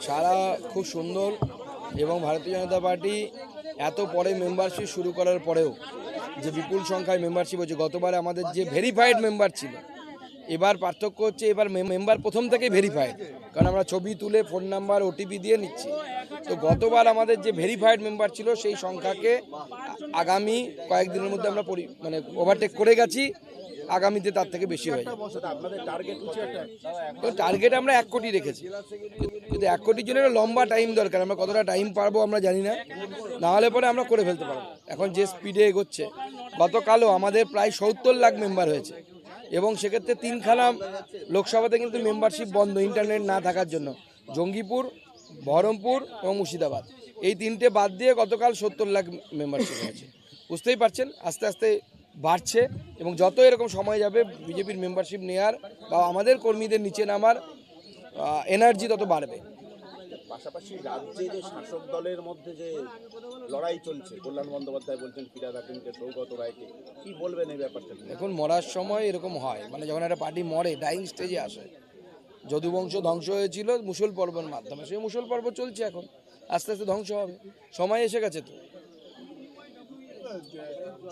সারা খুব সুন্দর এবং ভারতীয় জনতা পার্টি এত পরে মেম্বারশিপ শুরু করার পরেও যে বিপুল সংখ্যায় মেম্বারশিপ হচ্ছে, গতবারে আমাদের যে ভেরিফাইড মেম্বার ছিল, এবার পার্থক্য হচ্ছে এবার মেম্বার প্রথম থেকেই ভেরিফাইড, কারণ আমরা ছবি তুলে ফোন নাম্বার ওটিপি দিয়ে নিচ্ছি। তো গতবার আমাদের যে ভেরিফাইড মেম্বার ছিল সেই সংখ্যাকে আগামী কয়েকদিনের মধ্যে আমরা ওভারটেক করে গেছি, আগামীতে তার থেকে বেশি হয়ে যাবে। টার্গেট আমরা 1 কোটি রেখেছি, কিন্তু 1 কোটির জন্য একটা লম্বা টাইম দরকার। আমরা কতটা টাইম পারবো আমরা জানি না, না হলে পরে আমরা করে ফেলতে পারবো। এখন যে স্পিডে এগোচ্ছে, গতকালও আমাদের প্রায় 70 লাখ মেম্বার হয়েছে, এবং সেক্ষেত্রে 3খানা লোকসভাতে কিন্তু মেম্বারশিপ বন্ধ ইন্টারনেট না থাকার জন্য। জঙ্গিপুর, বহরমপুর এবং মুর্শিদাবাদ, এই 3টে বাদ দিয়ে গতকাল 70 লাখ মেম্বারশিপ হয়েছে। বুঝতেই পারছেন আস্তে আস্তে বাড়ছে, এবং যত এরকম সময় যাবে বিজেপির মেম্বারশিপ নেওয়ার বা আমাদের কর্মীদের নিচে নামার এনার্জি তত বাড়বে। পাশাপাশি রাজ্যে যে শাসক দলের মধ্যে যে লড়াই চলছে, কল্যাণ বন্দ্যোপাধ্যায় বলছেন ফিরাদ হাকিমকে, সৌগত রায়কে, কি বলবেন এই ব্যাপারটা? এখন মরার সময় এরকম হয়, যখন একটা পার্টি মরে, ডাইং স্টেজে আসে। যদুবংশ ধ্বংস হয়েছিল মুসল পর্বের মাধ্যমে, সেই মুসল পর্ব চলছে, এখন আস্তে আস্তে ধ্বংস হবে, সময় এসে গেছে। তো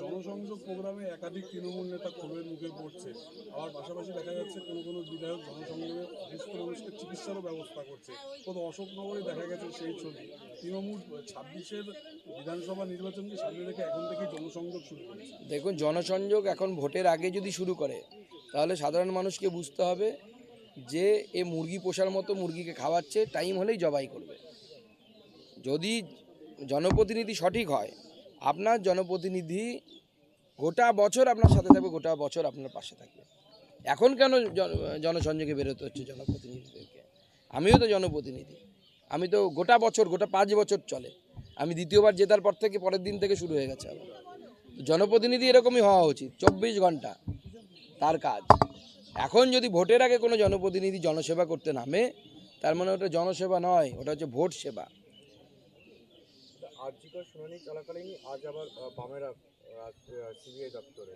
জনসংযোগ প্রোগ্রামে একাধিক তৃণমূল নেতা ক্ষোভের মুখে পড়ছে, আবার পাশাপাশি দেখা যাচ্ছে কোনো বিধায়ক জনসংযোগে অসুস্থ মানুষকে চিকিৎসারও ব্যবস্থা করছে। কত অশোকনগরে দেখা গেছে সেই ছবি। তৃণমূল 26-এর বিধানসভা নির্বাচনকে সামনে রেখে এখন থেকেই জনসংযোগ শুরু করেছে। দেখুন, জনসংযোগ এখন ভোটের আগে যদি শুরু করে, তাহলে সাধারণ মানুষকে বুঝতে হবে যে এ মুরগি পোষার মতো মুরগিকে খাওয়াচ্ছে, টাইম হলেই জবাই করবে। যদি জনপ্রতিনিধি সঠিক হয়, আপনার জনপ্রতিনিধি গোটা বছর আপনার সাথে থাকবে, গোটা বছর আপনার পাশে থাকবে। এখন কেন জনসংযোগে বেরোতে হচ্ছে জনপ্রতিনিধিদেরকে? আমিও তো জনপ্রতিনিধি, আমি তো গোটা বছর, গোটা 5 বছর চলে। আমি দ্বিতীয়বার জেতার পর থেকে পরের দিন থেকে শুরু হয়ে গেছে আবার। জনপ্রতিনিধি এরকমই হওয়া উচিত, 24 ঘন্টা তার কাজ। এখন যদি ভোটের আগে কোনো জনপ্রতিনিধি জনসেবা করতে নামে, তার মানে ওটা জনসেবা নয়, ওটা হচ্ছে ভোট সেবা। আর্জিকর শুনানি চলাকালীন আজ আবার বামেরা সিবিআই দপ্তরে।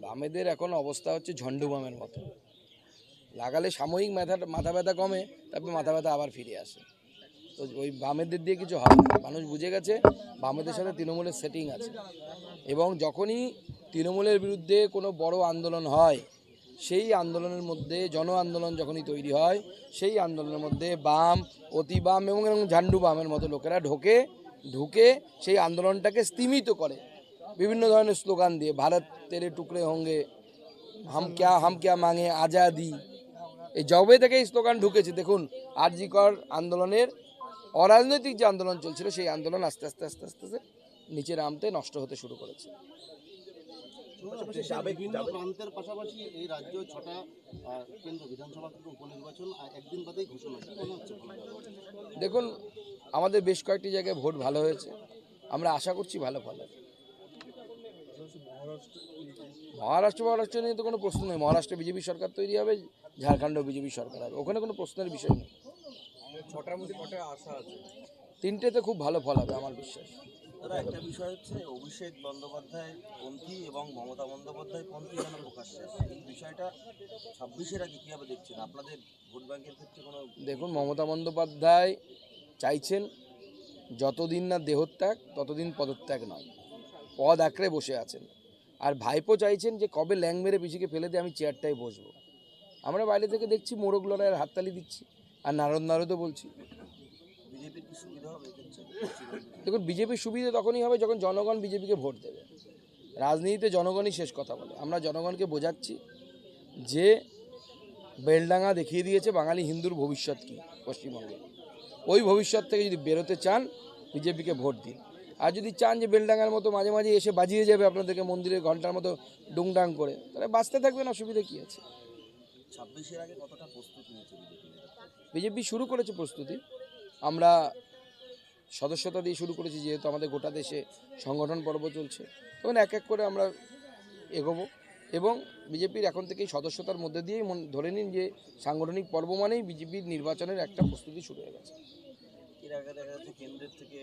বামেদের এখন অবস্থা হচ্ছে ঝন্ডু বামের মতো, লাগালে সাময়িক মাথা ব্যথা কমে, তারপর মাথা ব্যথা আবার ফিরে আসে। তো ওই বামেদের দিয়ে কিছু হবে না। মানুষ বুঝে গেছে বামেদের সাথে তৃণমূলের সেটিং আছে, এবং যখনই তৃণমূলের বিরুদ্ধে কোনো বড় আন্দোলন হয়, সেই আন্দোলনের মধ্যে জন আন্দোলন যখনই তৈরি হয়, সেই আন্দোলনের মধ্যে বাম, অতি বাম এবং ঝান্ডু বামের মতো লোকেরা ঢুকে সেই আন্দোলনটাকে স্তিমিত করে বিভিন্ন ধরনের স্লোগান দিয়ে। ভারত তেরে টুকরে হোঙ্গে, হাম ক্যা মাঙে আজাদি, এই জবে থেকে এই স্লোগান ঢুকেছে। দেখুন, আরজিকর আন্দোলনের অরাজনৈতিক যে আন্দোলন চলছিল, সেই আন্দোলন আস্তে আস্তে আস্তে আস্তে নিচে নামতে, নষ্ট হতে শুরু করেছে। প্রান্তের পাশাপাশি এই রাজ্য 6টা কেন্দ্র বিধানসভা উপনির্বাচন একদিন বাদেই ঘোষণা হচ্ছে। দেখুন, আমাদের বেশ কয়েকটি জায়গায় ভোট ভালো হয়েছে, আমরা আশা করছি ভালো ফল হবে। মহারাষ্ট্র নিয়ে তো কোনো প্রশ্ন নেই। মহারাষ্ট্রে বিজেপি সরকার তৈরি হবে, ঝাড়খণ্ডেও বিজেপি সরকার হবে, ওখানে কোনো প্রশ্নের বিষয় নেই। 6টার মধ্যে কটা আশা আছে? 3টেতে খুব ভালো ফল হবে আমার বিশ্বাস। দাদা, একটা বিষয় হচ্ছে অভিষেক বন্দ্যোপাধ্যায় পন্থী এবং মমতা বন্দ্যোপাধ্যায় পন্থী যেন প্রকাশ্যে আসে, এই বিষয়টা 26-এর আগে কীভাবে দেখছেন আপনাদের ভোট ব্যাংকের ক্ষেত্রে? দেখুন, মমতা বন্দ্যোপাধ্যায় চাইছেন যতদিন না দেহত্যাগ ততদিন পদত্যাগ নয়, পদ আঁকড়ে বসে আছেন। আর ভাইপো চাইছেন যে কবে ল্যাং মেরে পিছিয়ে ফেলে দিয়ে আমি চেয়ারটায় বসবো। আমরা বাইরে থেকে দেখছি, মোরগ লড়াইয়ের হাততালি দিচ্ছি, আর নারদও বলছি। বিজেপির কি সুবিধা হবে? দেখুন, বিজেপির সুবিধা তখনই হবে যখন জনগণ বিজেপিকে ভোট দেবে। রাজনীতিতে জনগণই শেষ কথা বলে। আমরা জনগণকে বোঝাচ্ছি যে বেলডাঙ্গা দেখিয়ে দিয়েছে বাঙালি হিন্দুর ভবিষ্যৎ কী পশ্চিমবঙ্গে। ওই ভবিষ্যৎ থেকে যদি বেরোতে চান, বিজেপিকে ভোট দিন। আর যদি চান যে বেলডাঙ্গার মতো মাঝে মাঝে এসে বাজিয়ে যাবে আপনাদেরকে মন্দিরের ঘন্টার মতো ডুংডাং করে, তাহলে বাঁচতে থাকবেন, অসুবিধা কী আছে? 26-এর আগে কতটা প্রস্তুতি নিয়েছে বিজেপি? শুরু করেছে প্রস্তুতি, আমরা সদস্যতা দিয়ে শুরু করেছি, যেহেতু আমাদের গোটা দেশে সংগঠন পর্ব চলছে, তখন এক এক করে আমরা এগোবো। এবং বিজেপির এখন থেকেই সদস্যতার মধ্যে দিয়েই ধরে নিন যে সাংগঠনিক পর্ব মানেই বিজেপির নির্বাচনের একটা প্রস্তুতি শুরু হয়ে গেছে। এর আগে দেখা যাচ্ছে কেন্দ্রের থেকে